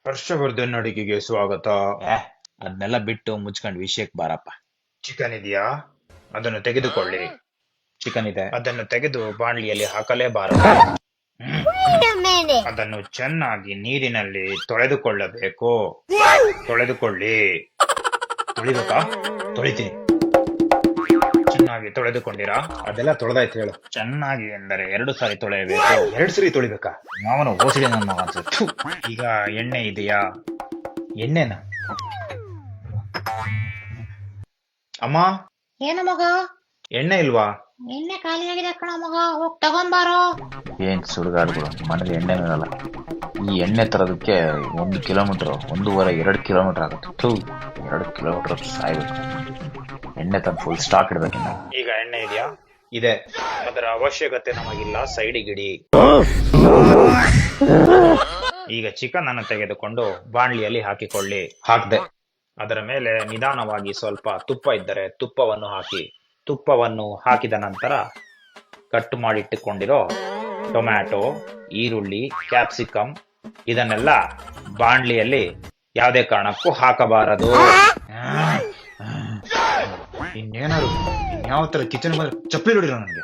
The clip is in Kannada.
ಹರ್ಷವರ್ಧನ್ ಅಡಿಗೆಗೆ ಸ್ವಾಗತ. ಏ ಅದನ್ನೆಲ್ಲ ಬಿಟ್ಟು ಮುಚ್ಕೊಂಡು ವಿಷಯಕ್ಕೆ ಬಾರಪ್ಪ. ಚಿಕನ್ ಇದೆಯಾ? ಅದನ್ನು ತೆಗೆದುಕೊಳ್ಳಿ. ಚಿಕನ್ ಇದೆ. ಅದನ್ನು ತೆಗೆದು ಬಾಣಲಿಯಲ್ಲಿ ಹಾಕಲೇಬಾರದು. ಅದನ್ನು ಚೆನ್ನಾಗಿ ನೀರಿನಲ್ಲಿ ತೊಳೆದುಕೊಳ್ಳಬೇಕು. ತೊಳೆದುಕೊಳ್ಳಿ. ತೊಳಿಬೇಕಾ? ತೊಳಿತೀನಿ. ಚೆನ್ನಾಗಿ ತೊಳೆದುಕೊಂಡಿರಾ? ಅದೆಲ್ಲ ತೊಳೆದಾಯ್ತು ಹೇಳು. ಚೆನ್ನಾಗಿ ಎಂದರೆ 2 ಸಾರಿ ತೊಳೆಯಬೇಕು. 2 ಸರಿ ತೊಳಿಬೇಕಾ? ಯಾವನು ಓಸಿಡಿ ನನ್ನ ಮಗ ಅನ್ಸುತ್ತೆ. ಥು. ಈಗ ಎಣ್ಣೆ ಇದೆಯಾ? ಎಣ್ಣೆನ? ಅಮ್ಮ, ಏನ ಮಗ? ಎಣ್ಣೆ ಇಲ್ವಾ? ಎಣ್ಣೆ ಖಾಲಿಯಾಗಿದೆ ಕಣ ಮಗ, ಹೋಗ್ ತಗೊಂಬಾರೋ. ಏನ್ ಸುಡುಗಾಡುಗಳು, ಮನೇಲಿ ಎಣ್ಣೆ ಇರಲ್ಲ. ಈ ಎಣ್ಣೆ ತರೋದಕ್ಕೆ 1 ಕಿಲೋಮೀಟರ್, 1.5-2 ಕಿಲೋಮೀಟರ್ ಆಗುತ್ತೆ. 2 ಕಿಲೋಮೀಟರ್ ಸಾಯ್ಬೇಕು. ಎಣ್ಣೆ ತಂದು ಫುಲ್ ಸ್ಟಾಕ್ ಇಡ್ಬೇಕಿನ್ನ. ಈಗ ಎಣ್ಣೆ ಇದೆಯಾ? ಇದೆ. ಅದರ ಅವಶ್ಯಕತೆ ನಮಗಿಲ್ಲ, ಸೈಡಿಗಿಡಿ. ಈಗ ಚಿಕನ್ ಅನ್ನು ತೆಗೆದುಕೊಂಡು ಬಾಣಲಿಯಲ್ಲಿ ಹಾಕಿಕೊಳ್ಳಿ. ಹಾಕ್ದೆ. ಅದರ ಮೇಲೆ ನಿಧಾನವಾಗಿ ಸ್ವಲ್ಪ ತುಪ್ಪ ಇದ್ದರೆ ತುಪ್ಪವನ್ನು ಹಾಕಿ. ತುಪ್ಪವನ್ನು ಹಾಕಿದ ನಂತರ ಕಟ್ ಮಾಡಿಟ್ಟುಕೊಂಡಿರೋ ಟೊಮ್ಯಾಟೊ, ಈರುಳ್ಳಿ, ಕ್ಯಾಪ್ಸಿಕಮ್ ಇದನ್ನೆಲ್ಲ ಬಾಣಲಿಯಲ್ಲಿ ಯಾವುದೇ ಕಾರಣಕ್ಕೂ ಹಾಕಬಾರದು. ಇನ್ನೇನಾದ್ರು ಇನ್ಯಾವ ತರ ಕಿಚನ್ ಚಪ್ಪಲಿ ಹೊಡಿರೋ ನನಗೆ.